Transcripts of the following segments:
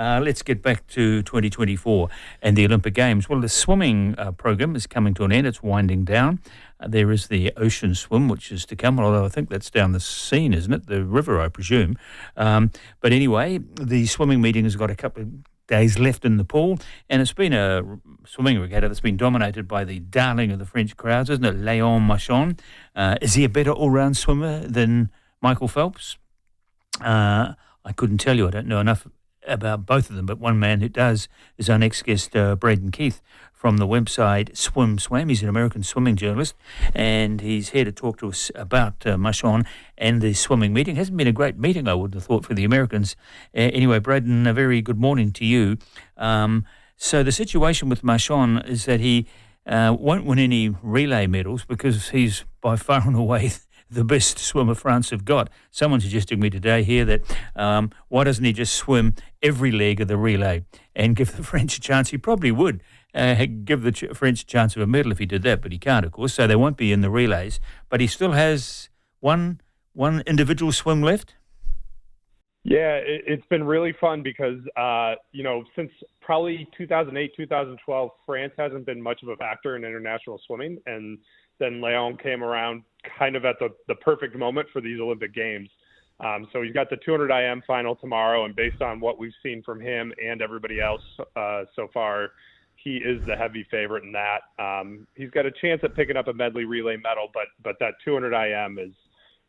Let's get back to 2024 and the Olympic Games. Well, the swimming program is coming to an end. It's winding down. There is the ocean swim, which is to come, although I think that's down the Seine, isn't it? The river, I presume. But anyway, the swimming meeting has got a couple of days left in the pool, and it's been a swimming regatta that's been dominated by the darling of the French crowds, isn't it, Léon Marchand? Is he a better all-round swimmer than Michael Phelps? I couldn't tell you. I don't know enough about both of them, but one man who does is our next guest, Braden Keith, from the website Swam. He's an American swimming journalist, and he's here to talk to us about Marchand and the swimming meeting. It hasn't been a great meeting, I would have thought, for the Americans. Anyway, Braden, a very good morning to you. So the situation with Marchand is that he won't win any relay medals because he's by far and away the best swimmer France have got. Someone suggested to me today here that why doesn't he just swim every leg of the relay and give the French a chance? He probably would give the French a chance of a medal if he did that, but he can't, of course, so they won't be in the relays. But he still has one individual swim left. Yeah, it's been really fun because, since probably 2008, 2012, France hasn't been much of a factor in international swimming, and then Léon came around kind of at the perfect moment for these Olympic Games. So he's got the 200 IM final tomorrow, and based on what we've seen from him and everybody else so far, he is the heavy favorite in that. He's got a chance at picking up a medley relay medal, but that 200 IM is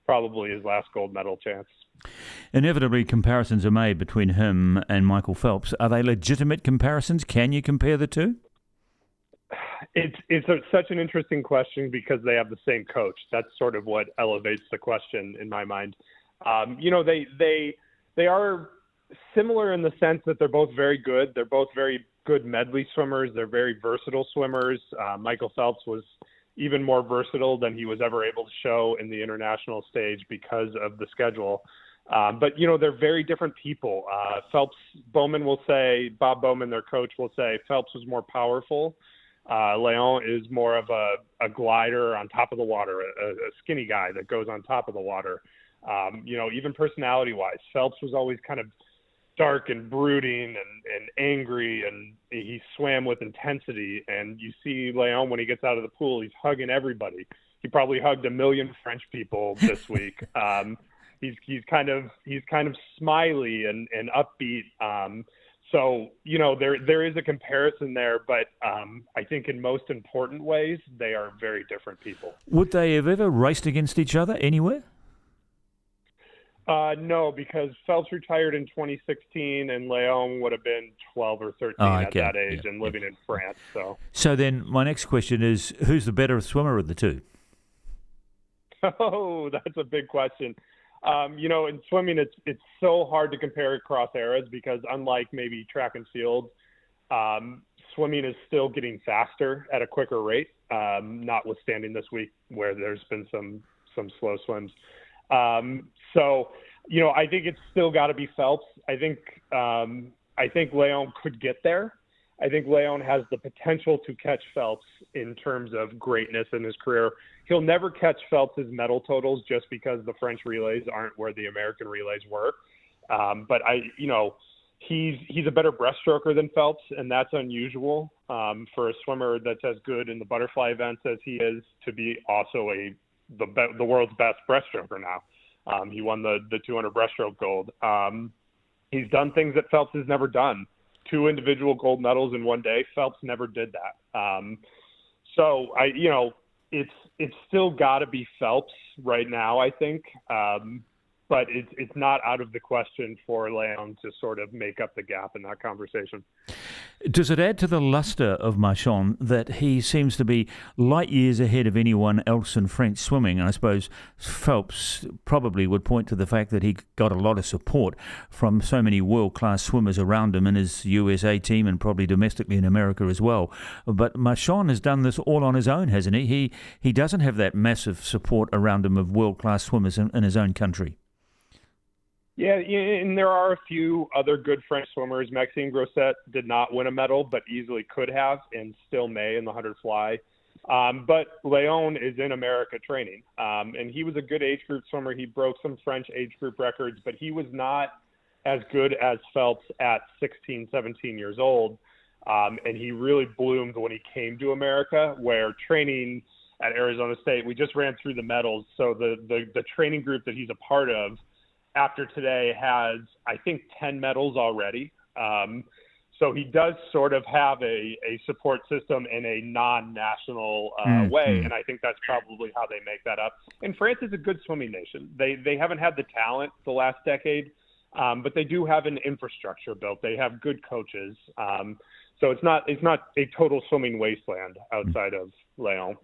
probably his last gold medal chance. Inevitably, comparisons are made between him and Michael Phelps. Are they legitimate comparisons? Can you compare the two? It's such an interesting question because they have the same coach. That's sort of what elevates the question in my mind. They are similar in the sense that they're both very good. They're both very good medley swimmers. They're very versatile swimmers. Michael Phelps was even more versatile than he was ever able to show in the international stage because of the schedule. But they're very different people. Bob Bowman, their coach, will say Phelps was more powerful. Léon is more of a glider on top of the water, a skinny guy that goes on top of the water. Even personality-wise, Phelps was always kind of dark and brooding and angry, and he swam with intensity. And you see Léon when he gets out of the pool, he's hugging everybody. He probably hugged 1 million French people this week. He's kind of smiley and upbeat. So there is a comparison there, but I think in most important ways they are very different people. Would they have ever raced against each other anywhere? No, because Phelps retired in 2016, and Léon would have been 12 or 13 at that age and living in France. So then my next question is, who's the better swimmer of the two? Oh, that's a big question. In swimming, it's so hard to compare across eras because unlike maybe track and field, swimming is still getting faster at a quicker rate, notwithstanding this week where there's been some slow swims. I think it's still got to be Phelps. I think Léon could get there. I think Léon has the potential to catch Phelps in terms of greatness in his career. He'll never catch Phelps' medal totals just because the French relays aren't where the American relays were. But he's a better breaststroker than Phelps, and that's unusual for a swimmer that's as good in the butterfly events as he is to be also the world's best breaststroker now. He won the 200 breaststroke gold. He's done things that Phelps has never done. 2 individual gold medals in one day. Phelps never did that. It's still got to be Phelps right now, I think. But it's not out of the question for Léon to sort of make up the gap in that conversation. Does it add to the luster of Marchand that he seems to be light years ahead of anyone else in French swimming? And I suppose Phelps probably would point to the fact that he got a lot of support from so many world-class swimmers around him in his USA team and probably domestically in America as well. But Marchand has done this all on his own, hasn't he? He doesn't have that massive support around him of world-class swimmers in his own country. Yeah, and there are a few other good French swimmers. Maxime Grosset did not win a medal, but easily could have and still may in the 100 fly. But Léon is in America training, and he was a good age group swimmer. He broke some French age group records, but he was not as good as Phelps at 16, 17 years old. And he really bloomed when he came to America, where training at Arizona State, we just ran through the medals. So the training group that he's a part of after today has, I think, 10 medals already. So he does sort of have a support system in a non-national way, and I think that's probably how they make that up. And France is a good swimming nation. They haven't had the talent the last decade, but they do have an infrastructure built. They have good coaches. So it's not a total swimming wasteland outside of Léon.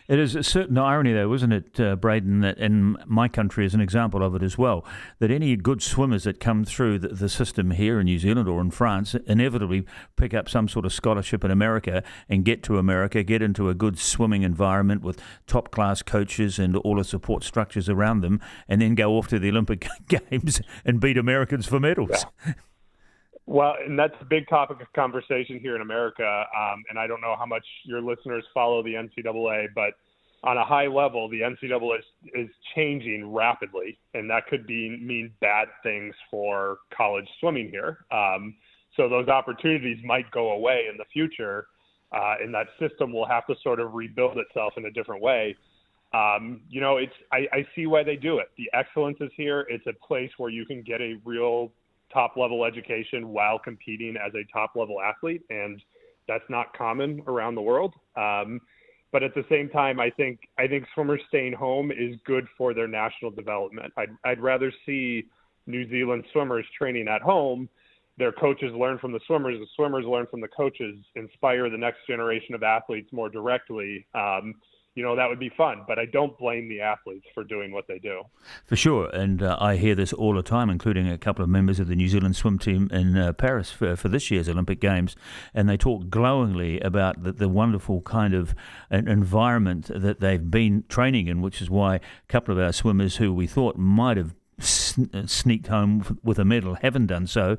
It is a certain irony, though, isn't it, Braden, that in my country is an example of it as well, that any good swimmers that come through the system here in New Zealand or in France inevitably pick up some sort of scholarship in America and get to America, get into a good swimming environment with top-class coaches and all the support structures around them, and then go off to the Olympic Games and beat Americans for medals. Yeah. Well, and that's a big topic of conversation here in America, and I don't know how much your listeners follow the NCAA, but on a high level, the NCAA is changing rapidly, and that could mean bad things for college swimming here. So those opportunities might go away in the future, and that system will have to sort of rebuild itself in a different way. I see why they do it. The excellence is here. It's a place where you can get a real top-level education while competing as a top-level athlete, and that's not common around the world. But at the same time, I think swimmers staying home is good for their national development. I'd rather see New Zealand swimmers training at home. Their coaches learn from the swimmers learn from the coaches, inspire the next generation of athletes more directly. That would be fun, but I don't blame the athletes for doing what they do. For sure, and I hear this all the time, including a couple of members of the New Zealand swim team in Paris for this year's Olympic Games, and they talk glowingly about the wonderful kind of environment that they've been training in, which is why a couple of our swimmers who we thought might have sneaked home with a medal haven't done so,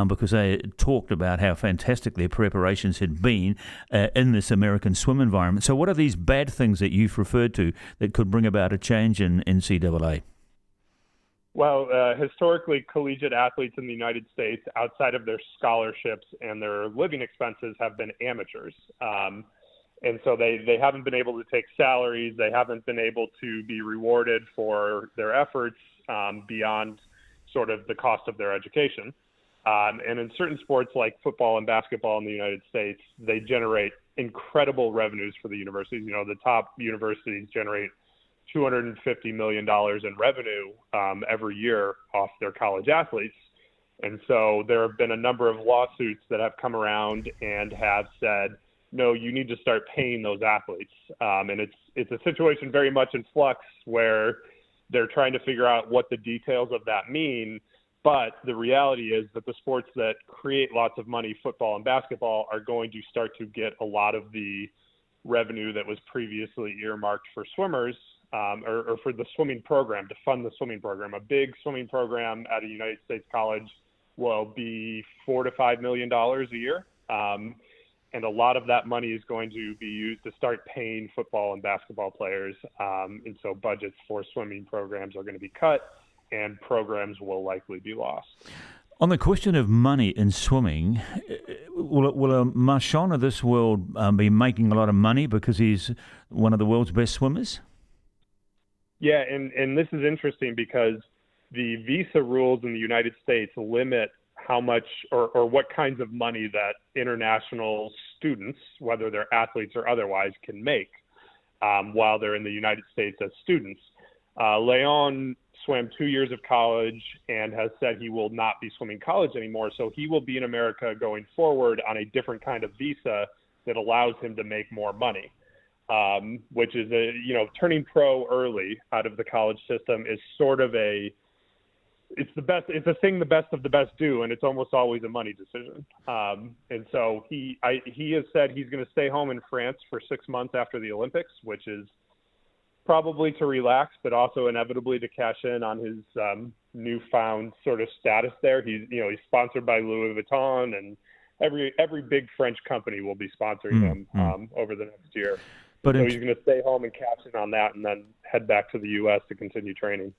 because they talked about how fantastic their preparations had been in this American swim environment. So what are these bad things that you've referred to that could bring about a change in NCAA? Well, historically, collegiate athletes in the United States, outside of their scholarships and their living expenses, have been amateurs. And so they haven't been able to take salaries. They haven't been able to be rewarded for their efforts beyond sort of the cost of their education. And in certain sports like football and basketball in the United States, they generate incredible revenues for the universities. The top universities generate $250 million in revenue every year off their college athletes. And so there have been a number of lawsuits that have come around and have said, no, you need to start paying those athletes. And it's a situation very much in flux where they're trying to figure out what the details of that mean. But the reality is that the sports that create lots of money, football and basketball, are going to start to get a lot of the revenue that was previously earmarked for swimmers or for the swimming program, to fund the swimming program. A big swimming program at a United States college will be $4 to $5 million a year. And a lot of that money is going to be used to start paying football and basketball players. And so budgets for swimming programs are going to be cut, and programs will likely be lost. On the question of money in swimming, will a Marchand of this world be making a lot of money because he's one of the world's best swimmers? Yeah, and this is interesting because the visa rules in the United States limit how much or what kinds of money that international students, whether they're athletes or otherwise, can make while they're in the United States as students. Léon swam 2 years of college and has said he will not be swimming college anymore, so he will be in America going forward on a different kind of visa that allows him to make more money, which is turning pro early out of the college system is sort of it's a thing the best of the best do, and it's almost always a money decision. And so he has said he's going to stay home in France for 6 months after the Olympics, which is probably to relax, but also inevitably to cash in on his newfound sort of status there. He's sponsored by Louis Vuitton, and every big French company will be sponsoring him over the next year. But so he's going to stay home and cash in on that, and then head back to the U.S. to continue training.